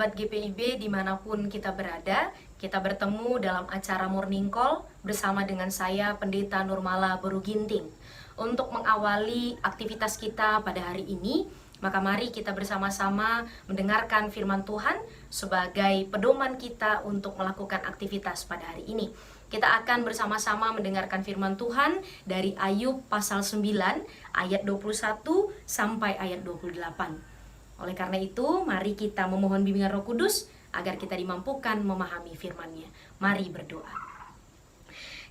sahabat GPIB dimanapun kita berada, kita bertemu dalam acara Morning Call bersama dengan saya Pendeta Nurmala Beruginting. Untuk mengawali aktivitas kita pada hari ini, maka mari kita bersama-sama mendengarkan firman Tuhan sebagai pedoman kita untuk melakukan aktivitas pada hari ini. Kita akan bersama-sama mendengarkan firman Tuhan dari Ayub pasal 9 ayat 21 sampai ayat 28. Oleh karena itu, mari kita memohon bimbingan Roh Kudus agar kita dimampukan memahami firman-Nya. Mari berdoa.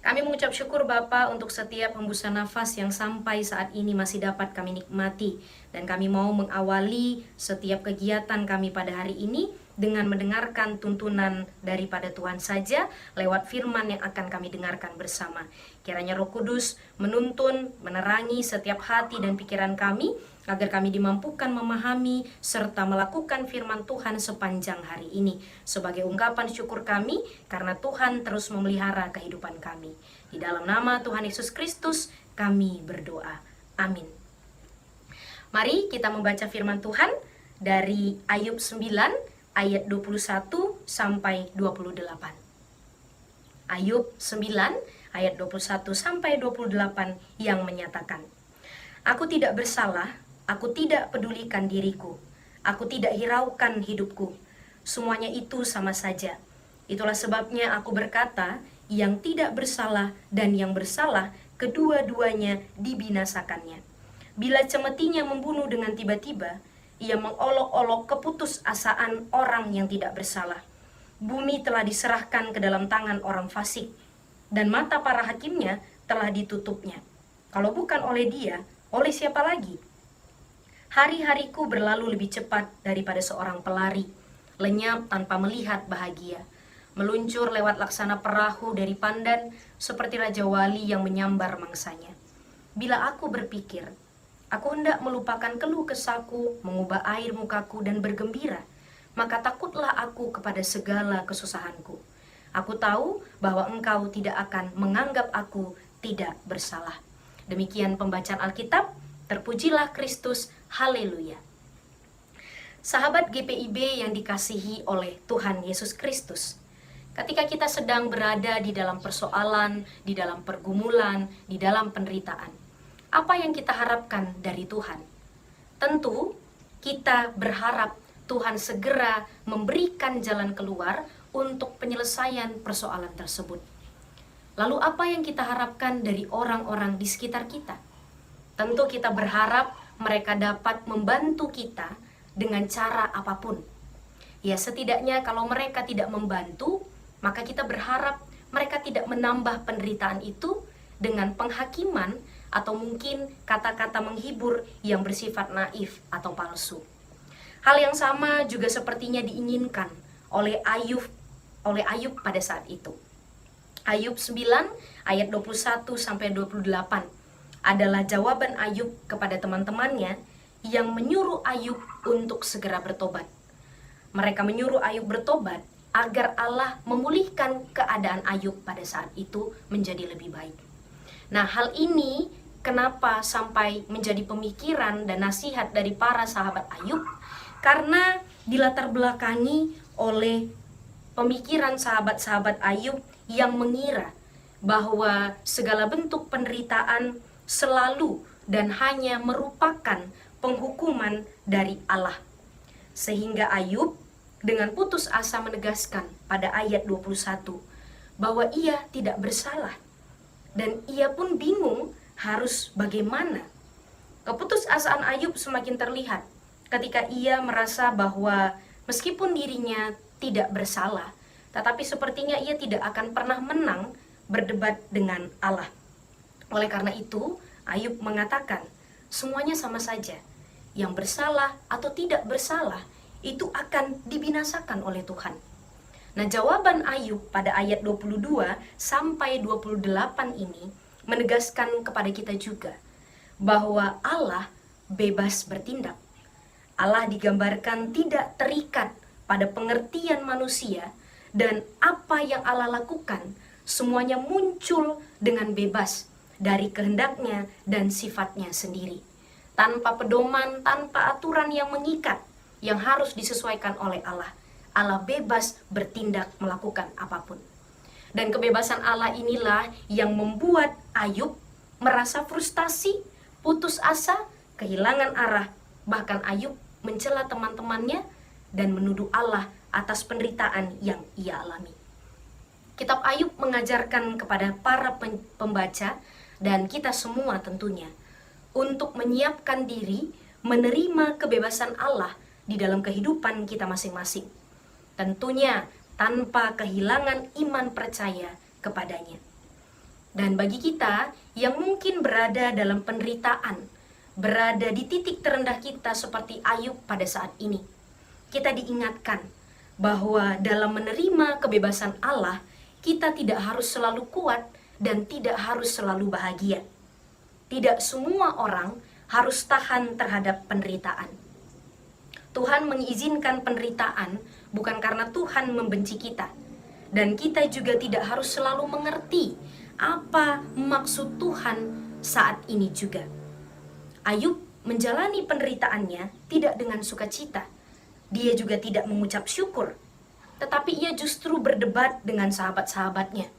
Kami mengucap syukur Bapa untuk setiap hembusan nafas yang sampai saat ini masih dapat kami nikmati. Dan kami mau mengawali setiap kegiatan kami pada hari ini dengan mendengarkan tuntunan daripada Tuhan saja lewat firman yang akan kami dengarkan bersama. Kiranya Roh Kudus menuntun, menerangi setiap hati dan pikiran kami, agar kami dimampukan memahami serta melakukan firman Tuhan sepanjang hari ini sebagai ungkapan syukur kami karena Tuhan terus memelihara kehidupan kami. Di dalam nama Tuhan Yesus Kristus kami berdoa. Amin. Mari kita membaca firman Tuhan dari Ayub 9 ayat 21 sampai 28. Ayub 9 ayat 21 sampai 28 yang menyatakan, "Aku tidak bersalah, aku tidak pedulikan diriku, aku tidak hiraukan hidupku, semuanya itu sama saja. Itulah sebabnya aku berkata, yang tidak bersalah dan yang bersalah, kedua-duanya dibinasakannya. Bila cemetinya membunuh dengan tiba-tiba, ia mengolok-olok keputusasaan orang yang tidak bersalah. Bumi telah diserahkan ke dalam tangan orang fasik, dan mata para hakimnya telah ditutupnya. Kalau bukan oleh dia, oleh siapa lagi? Hari-hariku berlalu lebih cepat daripada seorang pelari, lenyap tanpa melihat bahagia, meluncur lewat laksana perahu dari pandan seperti Raja Wali yang menyambar mangsanya. Bila aku berpikir, aku hendak melupakan keluh kesahku, mengubah air mukaku dan bergembira, maka takutlah aku kepada segala kesusahanku. Aku tahu bahwa engkau tidak akan menganggap aku tidak bersalah." Demikian pembacaan Alkitab. Terpujilah Kristus. Haleluya. Sahabat GPIB yang dikasihi oleh Tuhan Yesus Kristus, ketika kita sedang berada di dalam persoalan, di dalam pergumulan, di dalam penderitaan, apa yang kita harapkan dari Tuhan? Tentu kita berharap Tuhan segera memberikan jalan keluar untuk penyelesaian persoalan tersebut. Lalu apa yang kita harapkan dari orang-orang di sekitar kita? Tentu kita berharap mereka dapat membantu kita dengan cara apapun. Ya, setidaknya kalau mereka tidak membantu, maka kita berharap mereka tidak menambah penderitaan itu dengan penghakiman atau mungkin kata-kata menghibur yang bersifat naif atau palsu. Hal yang sama juga sepertinya diinginkan oleh Ayub pada saat itu. Ayub 9 ayat 21 sampai 28 adalah jawaban Ayub kepada teman-temannya yang menyuruh Ayub untuk segera bertobat. Mereka menyuruh Ayub bertobat agar Allah memulihkan keadaan Ayub pada saat itu menjadi lebih baik. Nah, hal ini kenapa sampai menjadi pemikiran dan nasihat dari para sahabat Ayub? Karena dilatar belakangi oleh pemikiran sahabat-sahabat Ayub yang mengira bahwa segala bentuk penderitaan selalu dan hanya merupakan penghukuman dari Allah. Sehingga Ayub dengan putus asa menegaskan pada ayat 21 bahwa ia tidak bersalah. Dan ia pun bingung harus bagaimana. Keputusasaan Ayub semakin terlihat ketika ia merasa bahwa meskipun dirinya tidak bersalah, tetapi sepertinya ia tidak akan pernah menang berdebat dengan Allah. Oleh karena itu, Ayub mengatakan, semuanya sama saja. Yang bersalah atau tidak bersalah, itu akan dibinasakan oleh Tuhan. Nah, jawaban Ayub pada ayat 22 sampai 28 ini menegaskan kepada kita juga bahwa Allah bebas bertindak. Allah digambarkan tidak terikat pada pengertian manusia, dan apa yang Allah lakukan semuanya muncul dengan bebas dari kehendaknya dan sifatnya sendiri, tanpa pedoman, tanpa aturan yang mengikat yang harus disesuaikan oleh Allah. Allah bebas bertindak melakukan apapun. Dan kebebasan Allah inilah yang membuat Ayub merasa frustasi, putus asa, kehilangan arah. Bahkan Ayub mencela teman-temannya dan menuduh Allah atas penderitaan yang ia alami. Kitab Ayub mengajarkan kepada para pembaca dan kita semua tentunya untuk menyiapkan diri menerima kebebasan Allah di dalam kehidupan kita masing-masing. Tentunya tanpa kehilangan iman percaya kepadanya. Dan bagi kita yang mungkin berada dalam penderitaan, berada di titik terendah kita seperti Ayub pada saat ini, kita diingatkan bahwa dalam menerima kebebasan Allah, kita tidak harus selalu kuat dan tidak harus selalu bahagia. Tidak semua orang harus tahan terhadap penderitaan. Tuhan mengizinkan penderitaan bukan karena Tuhan membenci kita. Dan kita juga tidak harus selalu mengerti apa maksud Tuhan saat ini juga. Ayub menjalani penderitaannya tidak dengan sukacita. Dia juga tidak mengucap syukur. Tetapi ia justru berdebat dengan sahabat-sahabatnya.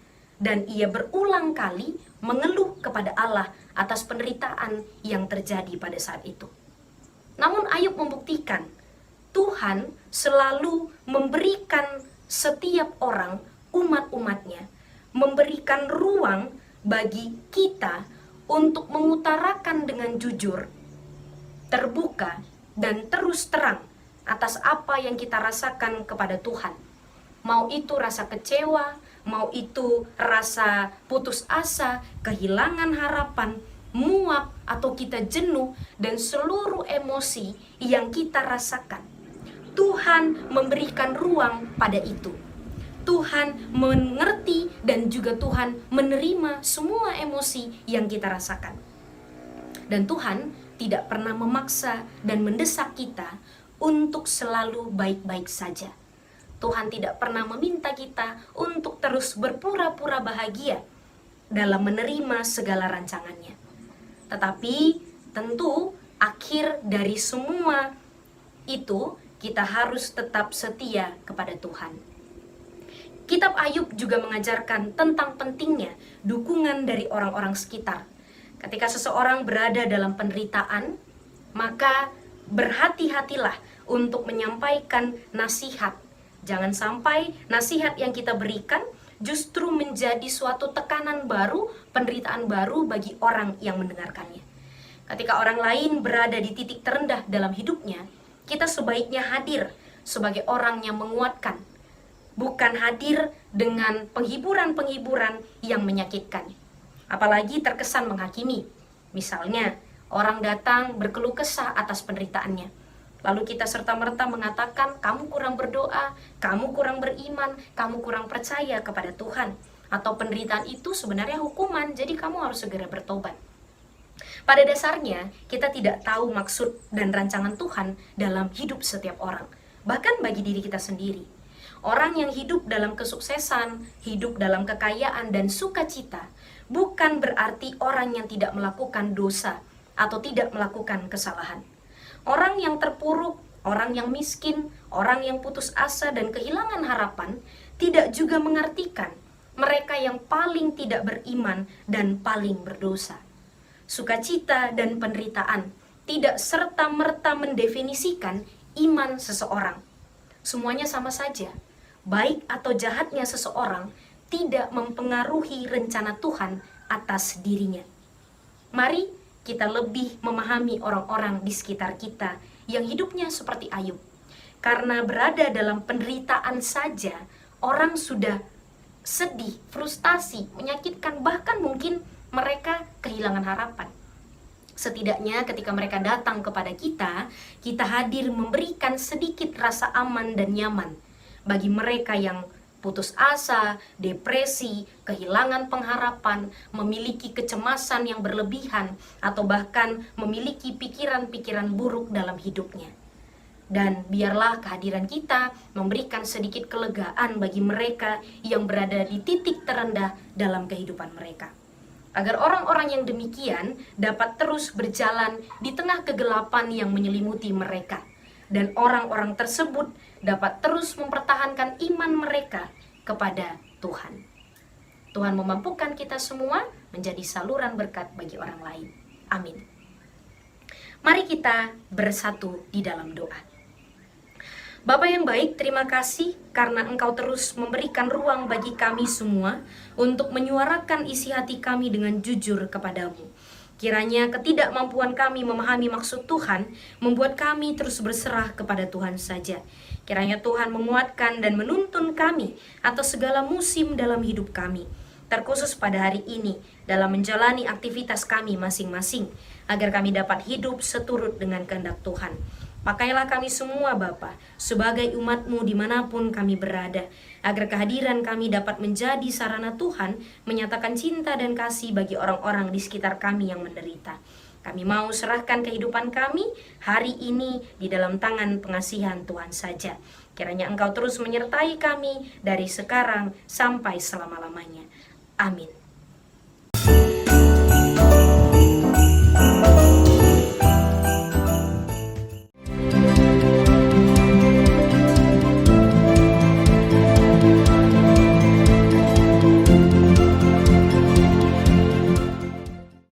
Dan ia berulang kali mengeluh kepada Allah atas penderitaan yang terjadi pada saat itu. Namun Ayub membuktikan Tuhan selalu memberikan setiap orang, umat-umatnya, memberikan ruang bagi kita untuk mengutarakan dengan jujur, terbuka, dan terus terang atas apa yang kita rasakan kepada Tuhan. Mau itu rasa kecewa, mau itu rasa putus asa, kehilangan harapan, muak, atau kita jenuh, dan seluruh emosi yang kita rasakan. Tuhan memberikan ruang pada itu. Tuhan mengerti dan juga Tuhan menerima semua emosi yang kita rasakan. Dan Tuhan tidak pernah memaksa dan mendesak kita untuk selalu baik-baik saja. Tuhan tidak pernah meminta kita untuk terus berpura-pura bahagia dalam menerima segala rancangannya. Tetapi tentu akhir dari semua itu kita harus tetap setia kepada Tuhan. Kitab Ayub juga mengajarkan tentang pentingnya dukungan dari orang-orang sekitar. Ketika seseorang berada dalam penderitaan, maka berhati-hatilah untuk menyampaikan nasihat. Jangan sampai nasihat yang kita berikan justru menjadi suatu tekanan baru, penderitaan baru bagi orang yang mendengarkannya. Ketika orang lain berada di titik terendah dalam hidupnya, kita sebaiknya hadir sebagai orang yang menguatkan, bukan hadir dengan penghiburan-penghiburan yang menyakitkan. Apalagi terkesan menghakimi. Misalnya, orang datang berkeluh kesah atas penderitaannya. Lalu kita serta-merta mengatakan, kamu kurang berdoa, kamu kurang beriman, kamu kurang percaya kepada Tuhan. Atau penderitaan itu sebenarnya hukuman, jadi kamu harus segera bertobat. Pada dasarnya, kita tidak tahu maksud dan rancangan Tuhan dalam hidup setiap orang. Bahkan bagi diri kita sendiri. Orang yang hidup dalam kesuksesan, hidup dalam kekayaan dan sukacita, bukan berarti orang yang tidak melakukan dosa atau tidak melakukan kesalahan. Orang yang terpuruk, orang yang miskin, orang yang putus asa dan kehilangan harapan, tidak juga mengartikan mereka yang paling tidak beriman dan paling berdosa. Sukacita dan penderitaan tidak serta-merta mendefinisikan iman seseorang. Semuanya sama saja. Baik atau jahatnya seseorang tidak mempengaruhi rencana Tuhan atas dirinya. Mari kita lebih memahami orang-orang di sekitar kita yang hidupnya seperti Ayub. Karena berada dalam penderitaan saja, orang sudah sedih, frustasi, menyakitkan, bahkan mungkin mereka kehilangan harapan. Setidaknya ketika mereka datang kepada kita, kita hadir memberikan sedikit rasa aman dan nyaman bagi mereka yang putus asa, depresi, kehilangan pengharapan, memiliki kecemasan yang berlebihan, atau bahkan memiliki pikiran-pikiran buruk dalam hidupnya. Dan biarlah kehadiran kita memberikan sedikit kelegaan bagi mereka yang berada di titik terendah dalam kehidupan mereka. Agar orang-orang yang demikian dapat terus berjalan di tengah kegelapan yang menyelimuti mereka. dan orang-orang tersebut dapat terus mempertahankan iman mereka kepada Tuhan. Tuhan memampukan kita semua menjadi saluran berkat bagi orang lain. Amin. Mari kita bersatu di dalam doa. Bapa yang baik, terima kasih karena Engkau terus memberikan ruang bagi kami semua untuk menyuarakan isi hati kami dengan jujur kepadamu. Kiranya ketidakmampuan kami memahami maksud Tuhan membuat kami terus berserah kepada Tuhan saja. Kiranya Tuhan menguatkan dan menuntun kami atas segala musim dalam hidup kami, terkhusus pada hari ini dalam menjalani aktivitas kami masing-masing, agar kami dapat hidup seturut dengan kehendak Tuhan. Pakailah kami semua Bapa sebagai umat-Mu dimanapun kami berada, agar kehadiran kami dapat menjadi sarana Tuhan menyatakan cinta dan kasih bagi orang-orang di sekitar kami yang menderita. Kami mau serahkan kehidupan kami hari ini di dalam tangan pengasihan Tuhan saja. Kiranya Engkau terus menyertai kami dari sekarang sampai selama-lamanya. Amin.